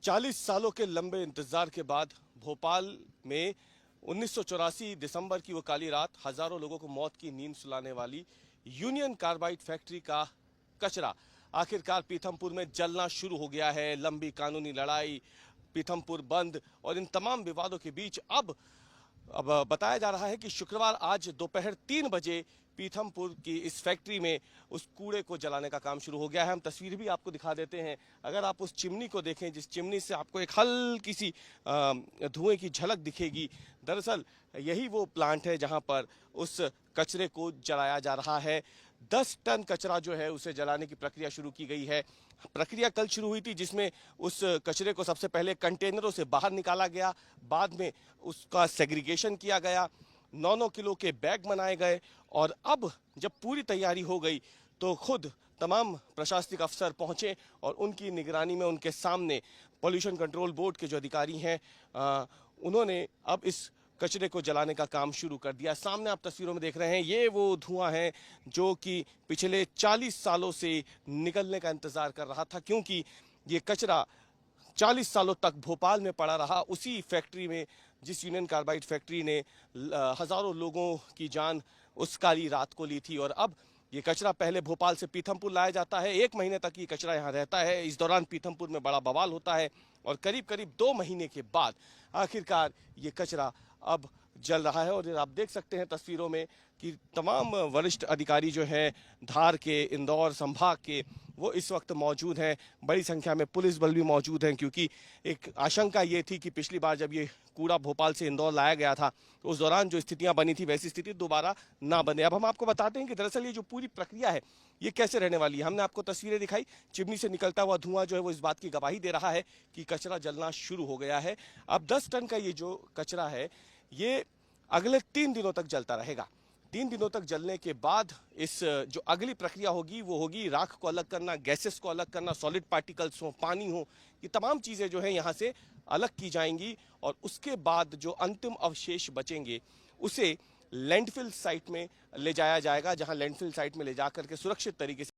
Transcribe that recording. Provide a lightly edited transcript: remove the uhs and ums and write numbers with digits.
40 सालों के लंबे इंतजार के बाद भोपाल में 1984 दिसंबर की वो काली रात हजारों लोगों को मौत की नींद सुलाने वाली यूनियन कार्बाइड फैक्ट्री का कचरा आखिरकार पीथमपुर में जलना शुरू हो गया है। लंबी कानूनी लड़ाई, पीथमपुर बंद और इन तमाम विवादों के बीच अब बताया जा रहा है कि शुक्रवार आज दोपहर 3 बजे पीथमपुर की इस फैक्ट्री में उस कूड़े को जलाने का काम शुरू हो गया है। हम तस्वीर भी आपको दिखा देते हैं। अगर आप उस चिमनी को देखें, जिस चिमनी से आपको एक हल्की सी धुएं की झलक दिखेगी, दरअसल यही वो प्लांट है जहां पर उस कचरे को जलाया जा रहा है। 10 टन कचरा जो है उसे जलाने की प्रक्रिया शुरू की गई है। प्रक्रिया कल शुरू हुई थी, जिसमें उस कचरे को सबसे पहले कंटेनरों से बाहर निकाला गया, बाद में उसका सेग्रीगेशन किया गया, 9-9 किलो के बैग बनाए गए और अब जब पूरी तैयारी हो गई तो खुद तमाम प्रशासनिक अफसर पहुंचे और उनकी निगरानी में उनके सामने पॉल्यूशन कंट्रोल बोर्ड के जो अधिकारी हैं उन्होंने अब इस कचरे को जलाने का काम शुरू कर दिया। सामने आप तस्वीरों में देख रहे हैं, ये वो धुआं है जो कि पिछले 40 सालों से निकलने का इंतजार कर रहा था, क्योंकि ये कचरा 40 सालों तक भोपाल में पड़ा रहा, उसी फैक्ट्री में जिस यूनियन कार्बाइड फैक्ट्री ने हजारों लोगों की जान उस काली रात को ली थी। और अब ये कचरा पहले भोपाल से पीथमपुर लाया जाता है, 1 महीने तक ये कचरा यहाँ रहता है। इस दौरान पीथमपुर में बड़ा बवाल होता है और करीब करीब 2 महीने के बाद आखिरकार ये कचरा अब जल रहा है। और आप देख सकते हैं तस्वीरों में कि तमाम वरिष्ठ अधिकारी जो हैं धार के, इंदौर संभाग के, वो इस वक्त मौजूद हैं। बड़ी संख्या में पुलिस बल भी मौजूद हैं, क्योंकि एक आशंका ये थी कि पिछली बार जब ये कूड़ा भोपाल से इंदौर लाया गया था तो उस दौरान जो स्थितियां बनी थी वैसी स्थिति दोबारा ना बने। अब हम आपको बताते हैं कि दरअसल ये जो पूरी प्रक्रिया है ये कैसे रहने वाली है। हमने आपको तस्वीरें दिखाई, चिमनी से निकलता हुआ धुआं जो है वो इस बात की गवाही दे रहा है कि कचरा जलना शुरू हो गया है। अब 10 टन का ये जो कचरा है ये अगले 3 दिनों तक जलता रहेगा। 3 दिनों तक जलने के बाद इस जो अगली प्रक्रिया होगी वो होगी राख को अलग करना, गैसेस को अलग करना, सॉलिड पार्टिकल्स हो, पानी हो, ये तमाम चीज़ें जो है यहाँ से अलग की जाएंगी और उसके बाद जो अंतिम अवशेष बचेंगे उसे लैंडफिल साइट में ले जाया जाएगा, जहाँ लैंडफिल साइट में ले जाकर के सुरक्षित तरीके से